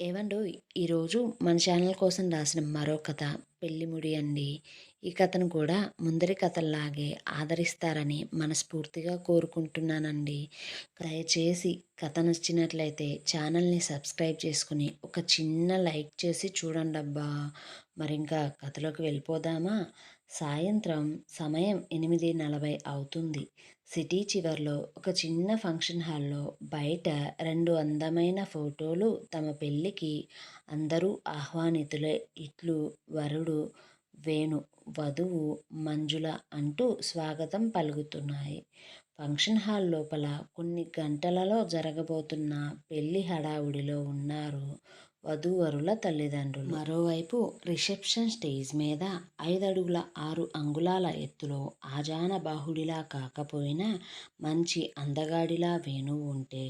ఏవండోయ్! ఈరోజు మన ఛానల్ కోసం రాసిన మరో కథ 'పెళ్ళిముడి' అండి. ఈ కథను కూడా ముందరి కథల్లాగే ఆదరిస్తారని మనస్ఫూర్తిగా కోరుకుంటున్నానండి. దయచేసి కథ నచ్చినట్లయితే ఛానల్‌ని సబ్స్క్రైబ్ చేసుకొని ఒక చిన్న లైక్ చేసి చూడండబ్బా! మరింకా కథలోకి వెళ్ళిపోదామా? సాయంత్రం సమయం 8:40 అవుతుంది. సిటీ చివర్లో ఒక చిన్న ఫంక్షన్ హాల్‌లో బయట 2 అందమైన ఫోటోలు తమ పెళ్ళికి అందరూ ఆహ్వానితులే. ఇట్లు వరుడు వేణు, వధువు మంజుల అంటూ స్వాగతం పలుకుతున్నాయి. ఫంక్షన్ హాల్ లోపల కొన్ని గంటలలో జరగబోతున్న పెళ్లి హడావుడిలో ఉన్నారు వధూవరుల తల్లిదండ్రులు. మరోవైపు రిసెప్షన్ స్టేజ్ మీద 5 అడుగుల 6 అంగుళాల ఎత్తులో ఆజానుబాహుడిలా కాకపోయినా మంచి అందగాడిలా వేణువు ఉంటే,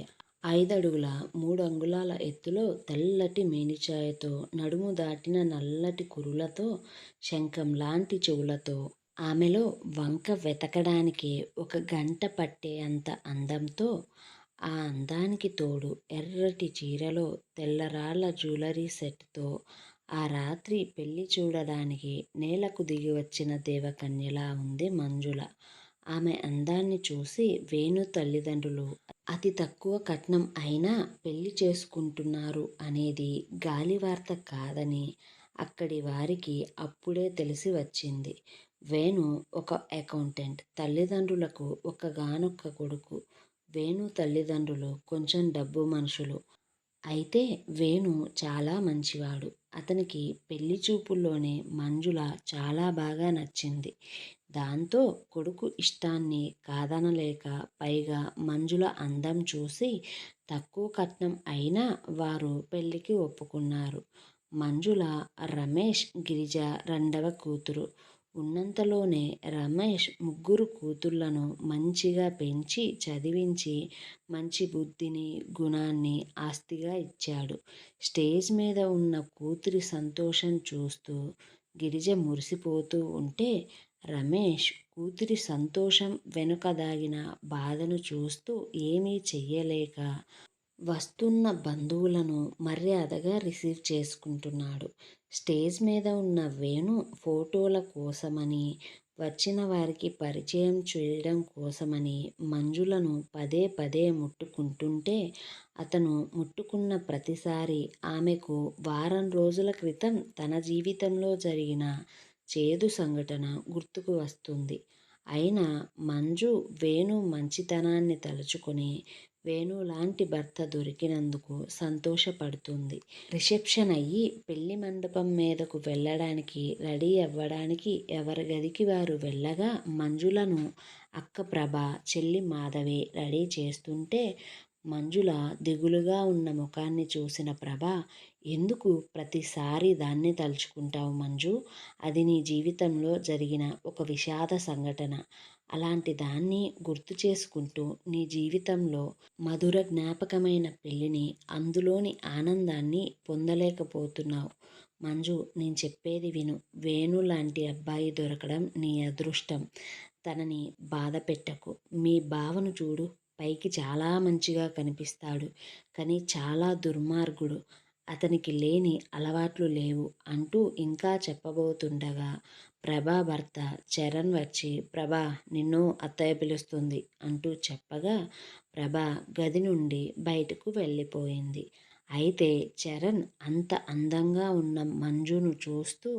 5 అడుగుల 3 అంగుళాల ఎత్తులో తెల్లటి మేనిఛాయతో, నడుము దాటిన నల్లటి కురులతో, శంఖం లాంటి చెవులతో, ఆమెలో వంక వెతకడానికే ఒక గంట పట్టే అంత అందంతో, ఆ అందానికి తోడు ఎర్రటి చీరలో తెల్లరాళ్ళ జ్యువెలరీ సెట్‌తో ఆ రాత్రి పెళ్లి చూడడానికి నేలకు దిగి వచ్చిన దేవకన్యలా ఉంది మంజుల. ఆమె అందాన్ని చూసి వేణు తల్లిదండ్రులు అతి తక్కువ కట్నం అయినా పెళ్లి చేసుకుంటున్నారు అనేది గాలివార్త కాదని అక్కడి వారికి అప్పుడే తెలిసి వచ్చింది. వేణు ఒక అకౌంటెంట్, తల్లిదండ్రులకు ఒక్కగానొక్క కొడుకు. వేణు తల్లిదండ్రులు కొంచెం డబ్బు మనుషులు. అయితే వేణు చాలా మంచివాడు. అతనికి పెళ్లి చూపుల్లోనే మంజుల చాలా బాగా నచ్చింది. దాంతో కొడుకు ఇష్టాన్ని కాదనలేక, పైగా మంజుల అందం చూసి తక్కువ కట్నం అయినా వారు పెళ్లికి ఒప్పుకున్నారు. మంజుల రమేష్, గిరిజ రెండవ కూతురు. ఉన్నంతలోనే రమేష్ ముగ్గురు కూతుళ్లను మంచిగా పెంచి చదివించి మంచి బుద్ధిని, గుణాన్ని ఆస్తిగా ఇచ్చాడు. స్టేజ్ మీద ఉన్న కూతురి సంతోషం చూస్తూ గిరిజ మురిసిపోతూ ఉంటే, రమేష్ కూతురి సంతోషం వెనుక దాగిన బాధను చూస్తూ ఏమీ చెయ్యలేక వస్తున్న బంధువులను మర్యాదగా రిసీవ్ చేసుకుంటున్నాడు. స్టేజ్ మీద ఉన్న వేణు ఫోటోల కోసమని, వచ్చిన వారికి పరిచయం చేయడం కోసమని మంజులను పదే పదే ముట్టుకుంటుంటే, అతను ముట్టుకున్న ప్రతిసారి ఆమెకు వారం రోజుల క్రితం తన జీవితంలో జరిగిన చేదు సంఘటన గుర్తుకు వస్తుంది. అయినా మంజు వేణు మంచితనాన్ని తలుచుకొని వేణు లాంటి భర్త దొరికినందుకు సంతోషపడుతుంది. రిసెప్షన్ అయ్యి పెళ్లి మండపం మీదకు వెళ్ళడానికి రెడీ అవ్వడానికి ఎవరి గదికి వారు వెళ్ళగా మంజులను అక్క ప్రభ, చెల్లి మాధవి రెడీ చేస్తుంటే, మంజుల దిగులుగా ఉన్న ముఖాన్ని చూసిన ప్రభ, ఎందుకు ప్రతిసారి దాన్ని తలుచుకుంటావు మంజు? అది నీ జీవితంలో జరిగిన ఒక విషాద సంఘటన. అలాంటి దాన్ని గుర్తు చేసుకుంటూ నీ జీవితంలో మధుర జ్ఞాపకమైన పెళ్లిని, అందులోని ఆనందాన్ని పొందలేకపోతున్నావు. మంజు, నేను చెప్పేది విను. వేణు లాంటి అబ్బాయి దొరకడం నీ అదృష్టం. తనని బాధ పెట్టకు. మీ బావను చూడు, పైకి చాలా మంచిగా కనిపిస్తాడు, కానీ చాలా దుర్మార్గుడు. అతనికి లేని అలవాట్లు లేవు అంటూ ఇంకా చెప్పబోతుండగా ప్రభా భర్త చరణ్ వచ్చి, ప్రభా, నిన్ను అత్తయ్య పిలుస్తుంది అంటూ చెప్పగా ప్రభ గది నుండి బయటకు వెళ్ళిపోయింది. అయితే చరణ్ అంత అందంగా ఉన్న మంజును చూస్తూ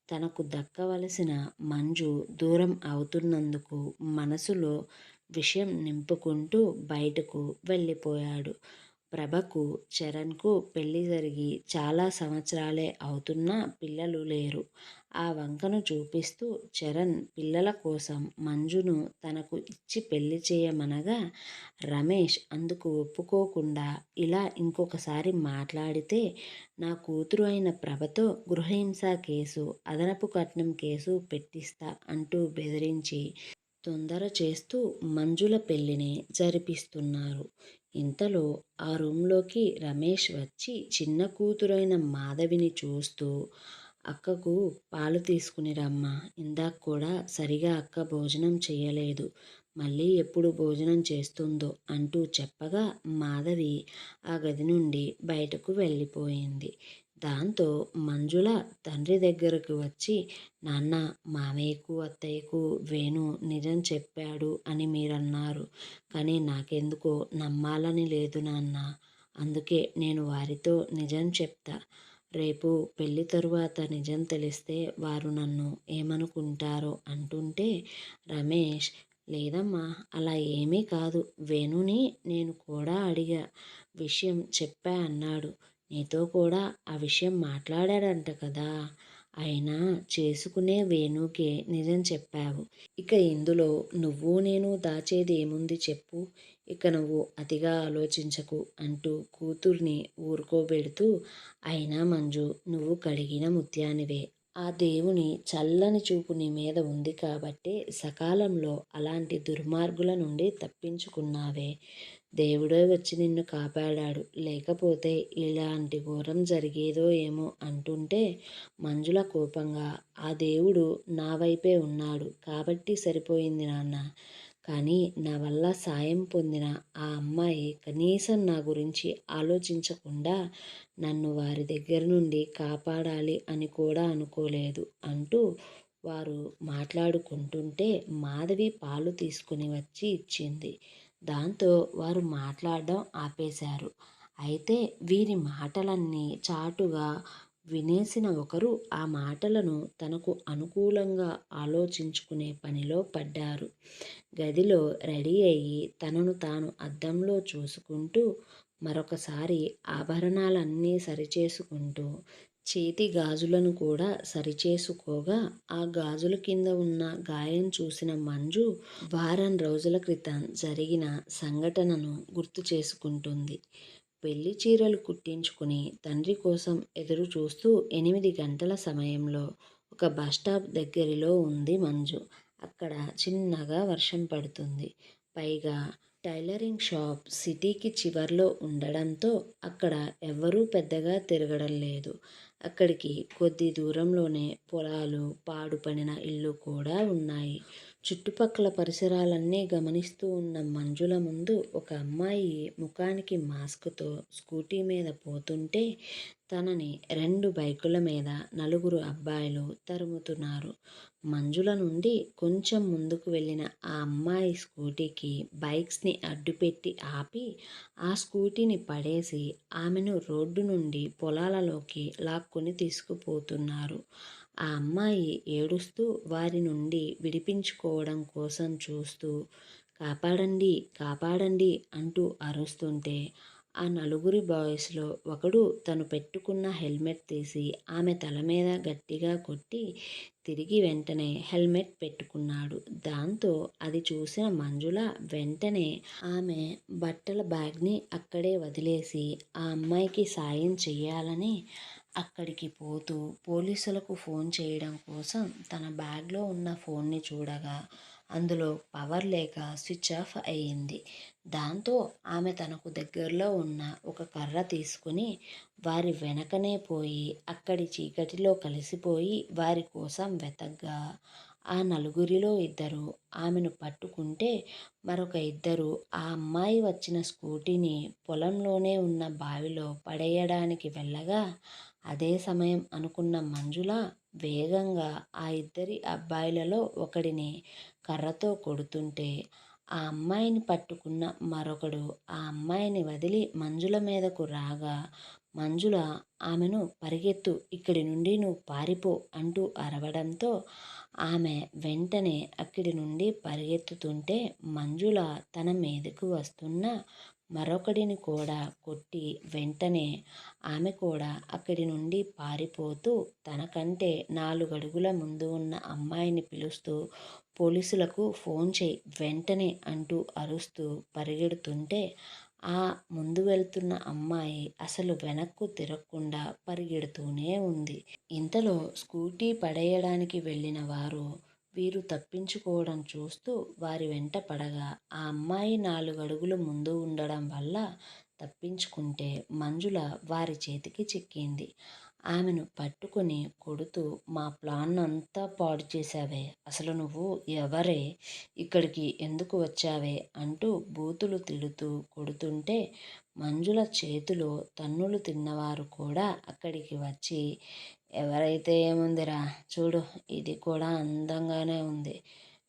తనకు దక్కవలసిన మంజు దూరం అవుతున్నందుకు మనసులో విషం నింపుకుంటూ బయటకు వెళ్ళిపోయాడు. ప్రభకు, చరణ్కు పెళ్లి జరిగి చాలా సంవత్సరాలే అవుతున్నా పిల్లలు లేరు. ఆ వంకను చూపిస్తూ చరణ్ పిల్లల కోసం మంజును తనకు ఇచ్చి పెళ్లి చేయమనగా రమేష్ అందుకు ఒప్పుకోకుండా, ఇలా ఇంకొకసారి మాట్లాడితే నా కూతురు అయిన ప్రభతో గృహహింస కేసు, అదనపు కట్నం కేసు పెట్టిస్తా అంటూ బెదిరించి తొందర చేస్తూ మంజుల పెళ్లిని జరిపిస్తున్నారు. ఇంతలో ఆ రూంలోకి రమేష్ వచ్చి చిన్న కూతురైన మాధవిని చూస్తూ, అక్కకు పాలు తీసుకుని రమ్మా, ఇందాక కూడా సరిగా అక్క భోజనం చెయ్యలేదు. మళ్ళీ ఎప్పుడు భోజనం చేస్తుందో అంటూ చెప్పగా మాధవి ఆ గది నుండి బయటకు వెళ్ళిపోయింది. దాంతో మంజుల తండ్రి దగ్గరకు వచ్చి, నాన్న, మామయ్యకు అత్తయ్యకు వేణు నిజం చెప్పాడు అని మీరన్నారు. కానీ నాకెందుకో నమ్మాలని లేదు నాన్న. అందుకే నేను వారితో నిజం చెప్తా. రేపు పెళ్లి తరువాత నిజం తెలిస్తే వారు నన్ను ఏమనుకుంటారో అంటుంటే రమేష్, లేదమ్మా, అలా ఏమీ కాదు. వేణుని నేను కూడా అడిగా. విషయం చెప్పా అన్నాడు. నీతో కూడా ఆ విషయం మాట్లాడాడంట కదా. అయినా చేసుకునే వేణుకే నిజం చెప్పావు. ఇక ఇందులో నువ్వు నేను దాచేది ఏముంది చెప్పు. ఇక నువ్వు అతిగా ఆలోచించకు అంటూ కూతుర్ని ఊరుకోబెడుతూ, అయినా మంజు, నువ్వు కడిగిన ముత్యానివే. ఆ దేవుని చల్లని చూపు నీ మీద ఉంది కాబట్టే సకాలంలో అలాంటి దుర్మార్గుల నుండి తప్పించుకున్నావే. దేవుడే వచ్చి నిన్ను కాపాడాడు. లేకపోతే ఇలాంటి ఘోరం జరిగేదో ఏమో అంటుంటే మంజుల కోపంగా, ఆ దేవుడు నా వైపే ఉన్నాడు కాబట్టి సరిపోయింది నాన్న. కానీ నా వల్ల సాయం పొందిన ఆ అమ్మాయి కనీసం నా గురించి ఆలోచించకుండా నన్ను వారి దగ్గర నుండి కాపాడాలి అని కూడా అనుకోలేదు అంటూ వారు మాట్లాడుకుంటుంటే మాధవి పాలు తీసుకుని వచ్చి ఇచ్చింది. దాంతో వారు మాట్లాడడం ఆపేశారు. అయితే వీరి మాటలన్నీ చాటుగా వినేసిన ఒకరు ఆ మాటలను తనకు అనుకూలంగా ఆలోచించుకునే పనిలో పడ్డారు. గదిలో రెడీ అయ్యి తనను తాను అద్దంలో చూసుకుంటూ మరొకసారి ఆభరణాలన్నీ సరిచేసుకుంటూ చేతి గాజులను కూడా సరిచేసుకోగా ఆ గాజుల కింద ఉన్న గాయం చూసిన మంజు వారం రోజుల క్రితం జరిగిన సంఘటనను గుర్తు చేసుకుంటుంది. పెళ్లి చీరలు కుట్టించుకుని తండ్రి కోసం ఎదురు చూస్తూ 8 గంటల సమయంలో ఒక బస్టాప్ దగ్గరలో ఉంది మంజు. అక్కడ చిన్నగా వర్షం పడుతుంది. పైగా టైలరింగ్ షాప్ సిటీకి చివర్లో ఉండడంతో అక్కడ ఎవ్వరూ పెద్దగా తిరగడం లేదు. అక్కడికి కొద్ది దూరంలోనే పొలాలు, పాడుపడిన ఇల్లు కూడా ఉన్నాయి. చుట్టుపక్కల పరిసరాలన్నీ గమనిస్తూ ఉన్న మంజుల ముందు ఒక అమ్మాయి ముఖానికి మాస్క్తో స్కూటీ మీద పోతుంటే తనని 2 బైకుల మీద నలుగురు అబ్బాయిలు తరుముతున్నారు. మంజుల నుండి కొంచెం ముందుకు వెళ్ళిన ఆ అమ్మాయి స్కూటీకి బైక్స్ని అడ్డుపెట్టి ఆపి ఆ స్కూటీని పడేసి ఆమెను రోడ్డు నుండి పొలాలలోకి లాక్కొని తీసుకుపోతున్నారు. ఆ అమ్మాయి ఏడుస్తూ వారి నుండి విడిపించుకోవడం కోసం చూస్తూ, కాపాడండి, కాపాడండి అంటూ అరుస్తుంటే ఆ నలుగురి బాయ్స్లో ఒకడు తను పెట్టుకున్న హెల్మెట్ తీసి ఆమె తల మీద గట్టిగా కొట్టి తిరిగి వెంటనే హెల్మెట్ పెట్టుకున్నాడు. దాంతో అది చూసిన మంజుల వెంటనే ఆమె బట్టల బ్యాగ్ని అక్కడే వదిలేసి ఆ అమ్మాయికి సాయం చెయ్యాలని అక్కడికి పోతూ పోలీసులకు ఫోన్ చేయడం కోసం తన బ్యాగ్లో ఉన్న ఫోన్ని చూడగా అందులో పవర్ లేక స్విచ్ ఆఫ్ అయ్యింది. దాంతో ఆమె తనకు దగ్గరలో ఉన్న ఒక కర్ర తీసుకుని వారి వెనకనే పోయి అక్కడి చీకటిలో కలిసిపోయి వారి కోసం వెతగ్గా ఆ నలుగురిలో ఇద్దరు ఆమెను పట్టుకుంటే మరొక ఇద్దరు ఆ అమ్మాయి వచ్చిన స్కూటీని పొలంలోనే ఉన్న బావిలో పడేయడానికి వెళ్ళగా అదే సమయం అనుకున్న మంజుల వేగంగా ఆ ఇద్దరి అబ్బాయిలలో ఒకడిని కర్రతో కొడుతుంటే ఆ అమ్మాయిని పట్టుకున్న మరొకడు ఆ అమ్మాయిని వదిలి మంజుల మీదకు రాగా మంజుల ఆమెను పరిగెత్తు, ఇక్కడి నుండి నువ్వు పారిపో అంటూ అరవడంతో ఆమె వెంటనే అక్కడి నుండి పరిగెత్తుతుంటే మంజుల తన మీదకు వస్తున్న మరొకడిని కూడా కొట్టి వెంటనే ఆమె కూడా అక్కడి నుండి పారిపోతూ తనకంటే 4 అడుగుల ముందు ఉన్న అమ్మాయిని పిలుస్తూ పోలీసులకు ఫోన్ చేయి వెంటనే అంటూ అరుస్తూ పరిగెడుతుంటే ఆ ముందు వెళ్తున్న అమ్మాయి అసలు వెనక్కు తిరగకుండా పరిగెడుతూనే ఉంది. ఇంతలో స్కూటీ పడేయడానికి వెళ్ళిన వారు వీరు తప్పించుకోవడం చూస్తూ వారి వెంట పడగా ఆ అమ్మాయి 4 అడుగులు ముందు ఉండడం వల్ల తప్పించుకుంటే మంజుల వారి చేతికి చిక్కింది. ఆమెను పట్టుకుని కొడుతూ, మా ప్లాన్ అంతా పాడు చేశావే, అసలు నువ్వు ఎవరే, ఇక్కడికి ఎందుకు వచ్చావే అంటూ బూతులు తిడుతూ కొడుతుంటే మంజుల చేతిలో తన్నులు తిన్నవారు కూడా అక్కడికి వచ్చి, ఎవరైతే ఏముందిరా చూడు, ఇది కూడా అందంగానే ఉంది,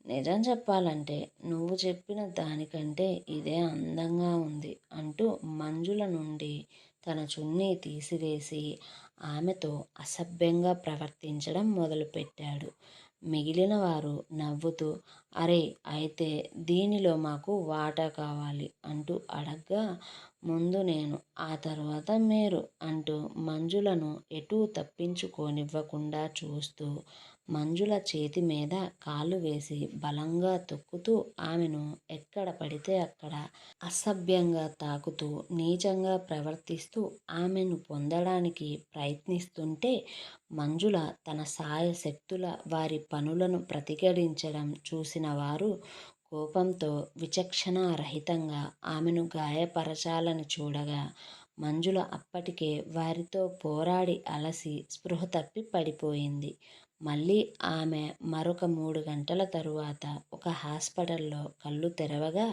నిజం చెప్పాలంటే నువ్వు చెప్పిన దానికంటే ఇదే అందంగా ఉంది అంటూ మంజుల నుండి తన చున్నీ తీసివేసి ఆమెతో అసభ్యంగా ప్రవర్తించడం మొదలుపెట్టాడు. మిగిలిన వారు నవ్వుతూ, అరే అయితే దీనిలో మాకు వాటా కావాలి అంటూ అడగ్గా, ముందు నేను ఆ తర్వాత మీరు అంటూ మంజులను ఎటూ తప్పించుకోనివ్వకుండా చూస్తూ మంజుల చేతి మీద కాలు వేసి బలంగా తొక్కుతూ ఆమెను ఎక్కడ పడితే అక్కడ అసభ్యంగా తాకుతూ నీచంగా ప్రవర్తిస్తూ ఆమెను పొందడానికి ప్రయత్నిస్తుంటే మంజుల తన సాయశక్తుల వారి పనులను ప్రతిఘటించడం చూసిన వారు కోపంతో విచక్షణారహితంగా ఆమెను గాయపరచాలని చూడగా మంజుల అప్పటికే వారితో పోరాడి అలసి స్పృహ తప్పి పడిపోయింది. మళ్ళీ ఆమె మరొక 3 గంటల తరువాత ఒక హాస్పిటల్లో కళ్ళు తెరవగా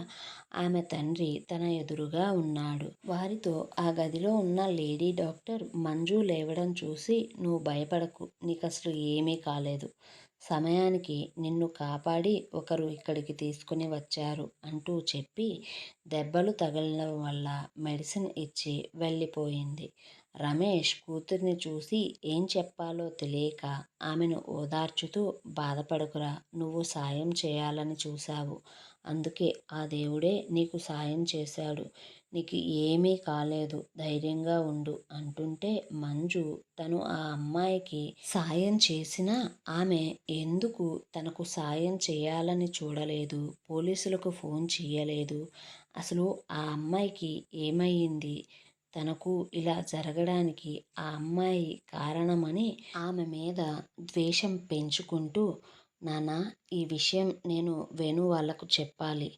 ఆమె తండ్రి తన ఎదురుగా ఉన్నాడు. వారితో ఆ గదిలో ఉన్న లేడీ డాక్టర్ మంజు లేవడం చూసి, నువ్వు భయపడకు, నీకసలు ఏమీ కాలేదు, సమయానికి నిన్ను కాపాడి ఒకరు ఇక్కడికి తీసుకుని వచ్చారు అంటూ చెప్పి దెబ్బలు తగలడం వల్ల మెడిసిన్ ఇచ్చి వెళ్ళిపోయింది. రమేష్ కూతుర్ని చూసి ఏం చెప్పాలో తెలియక ఆమెను ఓదార్చుతూ, బాధపడకురా, నువ్వు సాయం చేయాలని చూశావు, అందుకే ఆ దేవుడే నీకు సాయం చేశాడు, నీకు ఏమీ కాలేదు, ధైర్యంగా ఉండు అంటుంటే మంజు తను ఆ అమ్మాయికి సాయం చేసినా ఆమె ఎందుకు తనకు సాయం చేయాలని చూడలేదు, పోలీసులకు ఫోన్ చేయలేదు, అసలు ఆ అమ్మాయికి ఏమయ్యింది, తనకు ఇలా జరగడానికి ఆ అమ్మాయి కారణమని ఆమె మీద ద్వేషం పెంచుకుంటూ, నాన్న ఈ విషయం నేను వేణు వాళ్ళకు చెప్పాలి,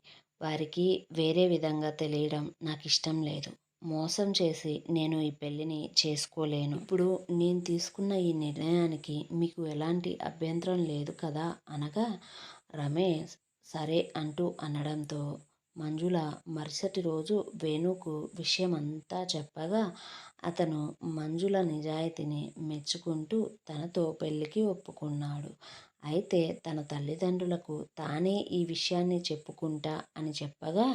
వారికి వేరే విధంగా తెలియడం నాకు ఇష్టం లేదు, మోసం చేసి నేను ఈ పెళ్ళిని చేసుకోలేను, ఇప్పుడు నేను తీసుకున్న ఈ నిర్ణయానికి మీకు ఎలాంటి అభ్యంతరం లేదు కదా అనగా రమేష్ సరే అంటూ అనడంతో మంజుల మరుసటి రోజు వేణుకు విషయమంతా చెప్పగా అతను మంజుల నిజాయితీని మెచ్చుకుంటూ తనతో పెళ్లికి ఒప్పుకున్నాడు. అయితే తన తల్లిదండ్రులకు తానే ఈ విషయాన్ని చెప్పుకుంటా అని చెప్పగా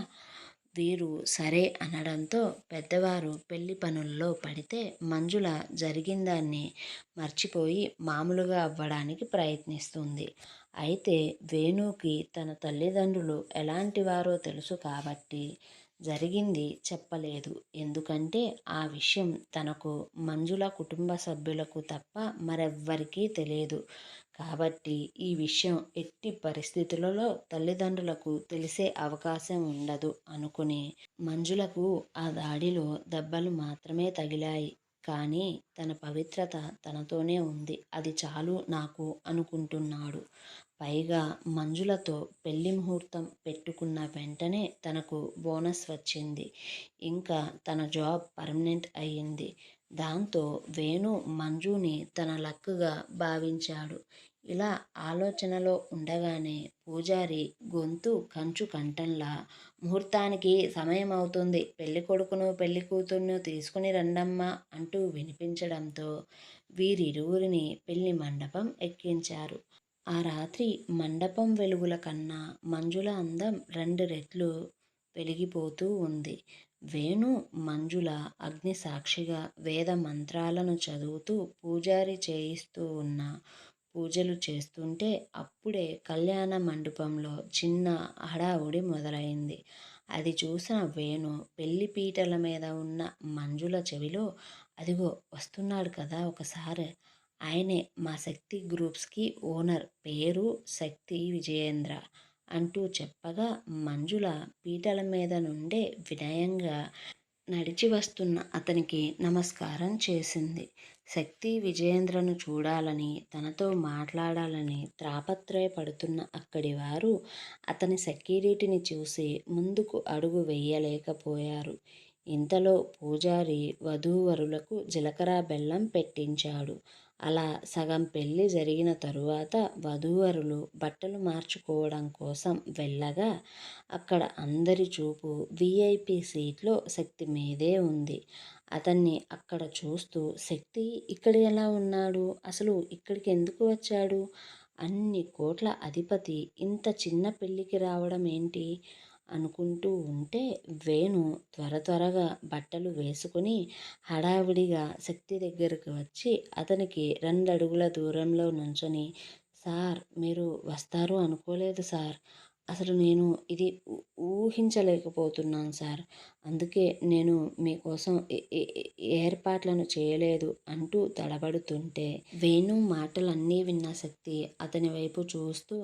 వీరు సరే అనడంతో పెద్దవారు పెళ్లి పనుల్లో పడితే మంజుల జరిగిందాన్ని మర్చిపోయి మామూలుగా అవ్వడానికి ప్రయత్నిస్తుంది. అయితే వేణుకి తన తల్లిదండ్రులు ఎలాంటివారో తెలుసు కాబట్టి జరిగింది చెప్పలేదు. ఎందుకంటే ఆ విషయం తనకు, మంజుల కుటుంబ సభ్యులకు తప్ప మరెవ్వరికీ తెలియదు. కాబట్టి ఈ విషయం ఎట్టి పరిస్థితులలో తల్లిదండ్రులకు తెలిసే అవకాశం ఉండదు అనుకుని మంజులకు ఆ దాడిలో దెబ్బలు మాత్రమే తగిలాయి. కానీ తన పవిత్రత తనతోనే ఉంది, అది చాలు నాకు అనుకుంటున్నాడు. పైగా మంజులతో పెళ్లి ముహూర్తం పెట్టుకున్న వెంటనే తనకు బోనస్ వచ్చింది. ఇంకా తన జాబ్ పర్మనెంట్ అయ్యింది. దాంతో వేణు మంజుని తన లక్గా భావించాడు. ఇలా ఆలోచనలో ఉండగానే పూజారి గొంతు కంచు కంఠంలా, ముహూర్తానికి సమయం అవుతుంది, పెళ్లి కొడుకును పెళ్లి కూతుర్ను తీసుకుని రండమ్మా అంటూ వినిపించడంతో వీరిరువురిని పెళ్లి మండపం ఎక్కించారు. ఆ రాత్రి మండపం వెలుగుల కన్నా మంజుల అందం 2 రెట్లు వెలిగిపోతూ ఉంది. వేణు మంజుల అగ్ని సాక్షిగా వేద మంత్రాలను చదువుతూ పూజారి చేయిస్తూ ఉన్న పూజలు చేస్తుంటే అప్పుడే కళ్యాణ మండపంలో చిన్న హడావుడి మొదలైంది. అది చూసిన వేణు పెళ్లి పీటల మీద ఉన్న మంజుల చెవిలో, అదిగో వస్తున్నాడు కదా ఒకసారి, ఆయనే మా శక్తి గ్రూప్స్కి ఓనర్, పేరు శక్తి విజయేంద్ర అంటూ చెప్పగా మంజుల పీటల మీద నుండే వినయంగా నడిచి వస్తున్న అతనికి నమస్కారం చేసింది. శక్తి విజయేంద్రను చూడాలని, తనతో మాట్లాడాలని తాపత్రయపడుతున్న అక్కడి వారు అతని సెక్యూరిటీని చూసి ముందుకు అడుగు వేయలేకపోయారు. ఇంతలో పూజారి వధూవరులకు జీలకర్ర బెల్లం పెట్టించాడు. అలా సగం పెళ్లి జరిగిన తరువాత వధూవరులు బట్టలు మార్చుకోవడం కోసం వెళ్ళగా అక్కడ అందరి చూపు విఐపి సీట్లో శక్తి మీదే ఉంది. అతన్ని అక్కడ చూస్తూ శక్తి ఇక్కడ ఎలా ఉన్నాడు, అసలు ఇక్కడికి ఎందుకు వచ్చాడు, అన్ని కోట్ల అధిపతి ఇంత చిన్న పెళ్ళికి రావడం ఏంటి అనుకుంటూ ఉంటే వేణు త్వరగా బట్టలు వేసుకుని హడావిడిగా శక్తి దగ్గరకు వచ్చి అతనికి 2 అడుగుల దూరంలో నుంచొని, సార్ మీరు వస్తారు అనుకోలేదు సార్. అసలు నేను ఇది ఊహించలేకపోతున్నాను సార్. అందుకే నేను మీకోసం ఏర్పాట్లను చేయలేదు అంటూ తడబడుతుంటే వేణు మాటలన్నీ విన్న శక్తి అతని వైపు చూస్తూ,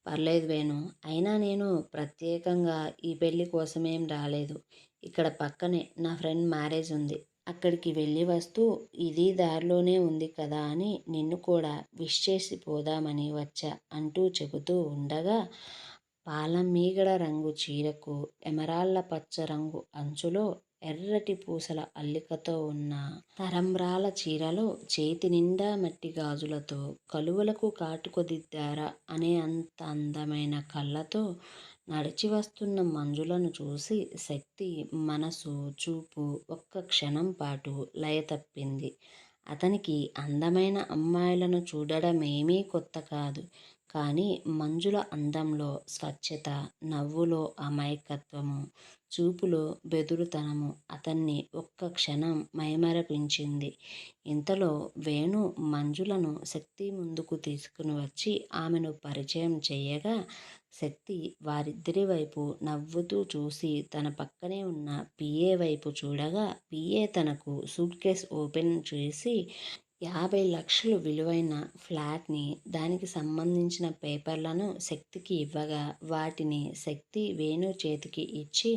పర్లేదు వేణు, అయినా నేను ప్రత్యేకంగా ఈ పెళ్ళి కోసమేం రాలేదు. ఇక్కడ పక్కనే నా ఫ్రెండ్ మ్యారేజ్ ఉంది. అక్కడికి వెళ్ళి వస్తూ ఇది దారిలోనే ఉంది కదా అని నిన్ను కూడా విష్ చేసి పోదామని వచ్చా అంటూ చెబుతూ ఉండగా పాలమీగడ రంగు చీరకు ఎమరాళ్ళ పచ్చ రంగు అంచులో ఎర్రటి పూసల అల్లికతో ఉన్న తరంబ్రాల చీరలో చేతి నిండా మట్టి గాజులతో కలువలకు కాటుకొదిద్దారా అనే అంత అందమైన కళ్ళతో నడిచి వస్తున్న మంజులను చూసి శక్తి మనసు చూపు ఒక్క క్షణం పాటు లయ తప్పింది. అతనికి అందమైన అమ్మాయిలను చూడడమేమీ కొత్త కాదు. కానీ మంజుల అందంలో స్వచ్ఛత, నవ్వులో అమాయకత్వము, చూపులో బెదురుతనము అతన్ని ఒక్క క్షణం మైమరపించింది. ఇంతలో వేణు మంజులను శక్తి ముందుకు తీసుకుని వచ్చి ఆమెను పరిచయం చేయగా శక్తి వారిద్దరి వైపు నవ్వుతూ చూసి తన పక్కనే ఉన్న పిఏ వైపు చూడగా పిఏ తనకు సూట్ కేస్ ఓపెన్ చేసి 50 లక్షలు విలువైన ఫ్లాట్ని, దానికి సంబంధించిన పేపర్లను శక్తికి ఇవ్వగా వాటిని శక్తి వేణు చేతికి ఇచ్చి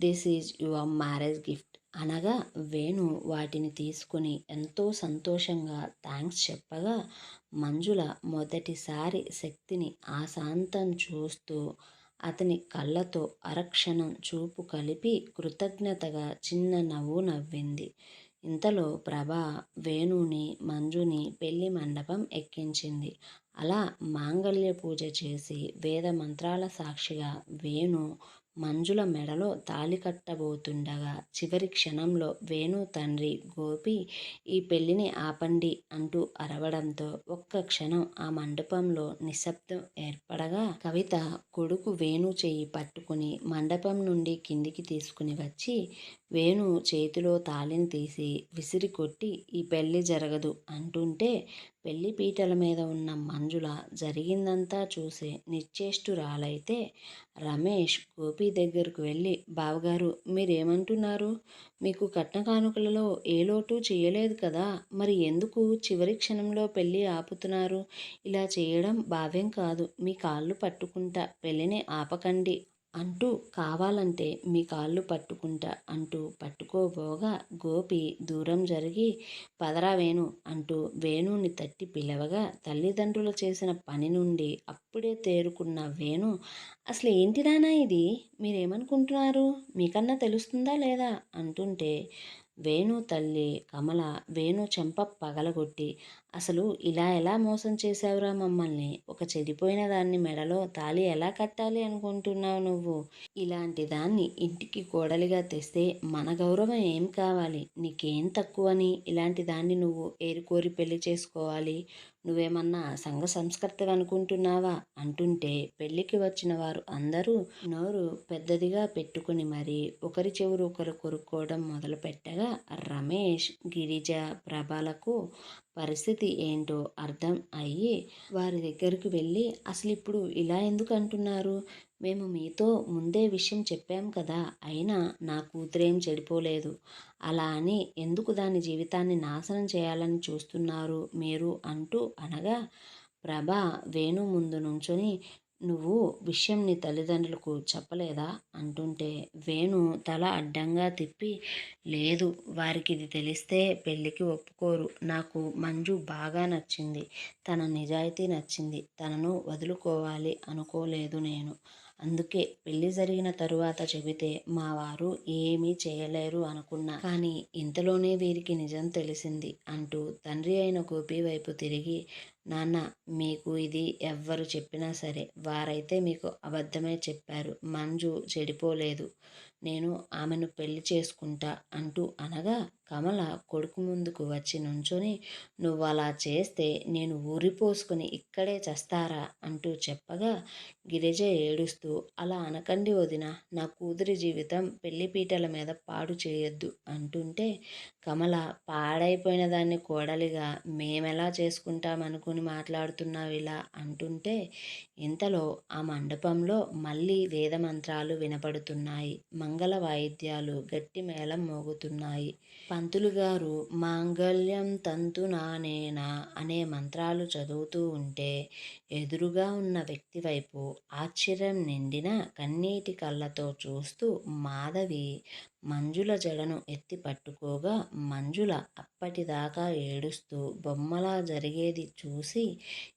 this is your marriage gift అనగా వేణు వాటిని తీసుకుని ఎంతో సంతోషంగా థ్యాంక్స్ చెప్పగా మంజుల మొదటిసారి శక్తిని ఆశాంతం చూస్తూ అతని కళ్ళతో అరక్షణం చూపు కలిపి కృతజ్ఞతగా చిన్న నవ్వు నవ్వింది. ఇంతలో ప్రభ వేణుని మంజుని పెళ్లి మండపం ఎక్కించింది. అలా మాంగళ్య పూజ చేసి వేద మంత్రాల సాక్షిగా వేణు మంజుల మెడలో తాళి కట్టబోతుండగా చివరి క్షణంలో వేణు తండ్రి గోపి ఈ పెళ్లిని ఆపండి అంటూ అరవడంతో ఒక్క క్షణం ఆ మండపంలో నిశ్శబ్దం ఏర్పడగా కవిత కొడుకు వేణు చెయ్యి పట్టుకుని మండపం నుండి కిందికి తీసుకుని వచ్చి వేణు చేతిలో తాళిని తీసి విసిరి కొట్టి ఈ పెళ్లి జరగదు అంటుంటే పెళ్లి పీటల మీద ఉన్న మంజుల జరిగిందంతా చూసి నిశ్చేష్టురాలైతే రమేష్ గోపి దగ్గరకు వెళ్ళి, బావగారు మీరేమంటున్నారు? మీకు కట్న కానుకలలో ఏ లోటు చేయలేదు కదా, మరి ఎందుకు చివరి క్షణంలో పెళ్ళి ఆపుతున్నారు? ఇలా చేయడం భావ్యం కాదు. మీ కాళ్ళు పట్టుకుంటా పెళ్ళిని ఆపకండి అంటూ, కావాలంటే మీ కాళ్ళు పట్టుకుంటా అంటూ పట్టుకోబోగా గోపి దూరం జరిగి పదరా వేణు అంటూ వేణుని తట్టి పిలవగా తల్లిదండ్రులు చేసిన పని నుండి అప్పుడే తేరుకున్న వేణు, అసలు ఏంటి నాన్న ఇది, మీరేమనుకుంటున్నారు, మీకన్నా తెలుస్తుందా లేదా అంటుంటే వేణు తల్లి కమల వేణు చెంప పగలగొట్టి, అసలు ఇలా ఎలా మోసం చేశావురా మమ్మల్ని, ఒక చెడిపోయిన దాన్ని మెడలో తాళి ఎలా కట్టాలి అనుకుంటున్నావు నువ్వు, ఇలాంటి దాన్ని ఇంటికి కోడలిగా తెస్తే మన గౌరవం ఏం కావాలి, నీకేం తక్కువని ఇలాంటి దాన్ని నువ్వు ఏరుకోరి పెళ్లి చేసుకోవాలి, నువ్వేమన్నా సంఘ సంస్కర్తవి అనుకుంటున్నావా అంటుంటే పెళ్ళికి వచ్చిన వారు అందరూ నోరు పెద్దదిగా పెట్టుకుని మరీ ఒకరి చెవురు ఒకరు కొరుక్కోవడం మొదలుపెట్టగా రమేష్ గిరిజ ప్రభలకు పరిస్థితి ఏంటో అర్థం అయ్యి వారి దగ్గరికి వెళ్ళి, అసలు ఇప్పుడు ఇలా ఎందుకు అంటున్నారు, మేము మీతో ముందే విషయం చెప్పాం కదా, అయినా నా కూతురేం చెడిపోలేదు, అలా అని ఎందుకు దాని జీవితాన్ని నాశనం చేయాలని చూస్తున్నారు మీరు అంటూ అనగా ప్రభ వేణు ముందు నుంచొని, నువ్వు విషయం నీ తల్లిదండ్రులకు చెప్పలేదా అంటుంటే వేణు తల అడ్డంగా తిప్పి, లేదు, వారికి ఇది తెలిస్తే పెళ్ళికి ఒప్పుకోరు, నాకు మంజు బాగా నచ్చింది, తన నిజాయితీ నచ్చింది, తనను వదులుకోవాలి అనుకోలేదు నేను, అందుకే పెళ్లి జరిగిన తరువాత చెబితే మా వారు ఏమీ చేయలేరు అనుకున్నా. కానీ ఇంతలోనే వీరికి నిజం తెలిసింది అంటూ తండ్రి అయిన గోపి వైపు తిరిగి, నాన్న, మీకు ఇది ఎవ్వరు చెప్పినా సరే వారైతే మీకు అబద్ధమే చెప్పారు. మంజు చెడిపోలేదు. నేను ఆమెను పెళ్లి చేసుకుంటా అంటూ అనగా కమల కొడుకు ముందుకు వచ్చి నుంచొని, నువ్వు అలా చేస్తే నేను ఊరిపోసుకుని ఇక్కడే చస్తారా అంటూ చెప్పగా గిరిజ ఏడుస్తూ, అలా అనకండి వదిన, నా కూతురి జీవితం పెళ్లిపీటల మీద పాడు చేయొద్దు అంటుంటే కమల, పాడైపోయిన దాన్ని కోడలిగా మేమెలా చేసుకుంటామనుకుని మాట్లాడుతున్నావు ఇలా అంటుంటే ఇంతలో ఆ మండపంలో మళ్ళీ వేదమంత్రాలు వినపడుతున్నాయి. మంగళ వాయిద్యాలు గట్టి మేళం మోగుతున్నాయి. పంతులు గారు మాంగళ్యం తంతునానేనా అనే మంత్రాలు చదువుతూ ఉంటే ఎదురుగా ఉన్న వ్యక్తి వైపు ఆశ్చర్యం నిండిన కన్నీటి కళ్ళతో చూస్తూ మాధవి మంజుల జడను ఎత్తి పట్టుకోగా మంజుల అప్పటిదాకా ఏడుస్తూ బొమ్మలా జరిగేది చూసి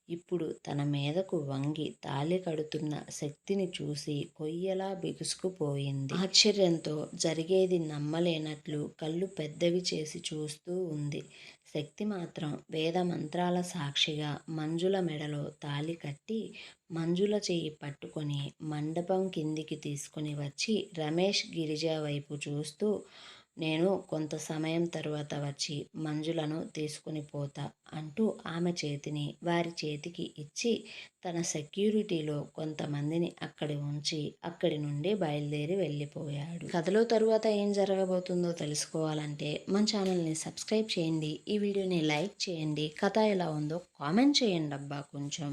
ఇప్పుడు తన మీదకు వంగి తాళి కడుతున్న శక్తిని చూసి కొయ్యలా బిగుసుకుపోయింది. ఆశ్చర్యంతో జరిగేది నమ్మలేనట్లు కళ్ళు పెద్దవి చేసి చూస్తూ ఉంది. శక్తి మాత్రం వేద మంత్రాల సాక్షిగా మంజుల మెడలో తాళి కట్టి మంజుల చెయ్యి పట్టుకొని మండపం కిందికి తీసుకుని వచ్చి రమేష్, గిరిజ వైపు చూస్తూ, నేను కొంత సమయం తరువాత వచ్చి మంజులను తీసుకుని పోతా అంటూ ఆమె చేతిని వారి చేతికి ఇచ్చి తన సెక్యూరిటీలో కొంతమందిని అక్కడి ఉంచి అక్కడి నుండి బయలుదేరి వెళ్ళిపోయాడు. కథలో తరువాత ఏం జరగబోతుందో తెలుసుకోవాలంటే మన ఛానల్ని సబ్స్క్రైబ్ చేయండి, ఈ వీడియోని లైక్ చేయండి, కథ ఎలా ఉందో కామెంట్ చేయండి అబ్బా కొంచెం.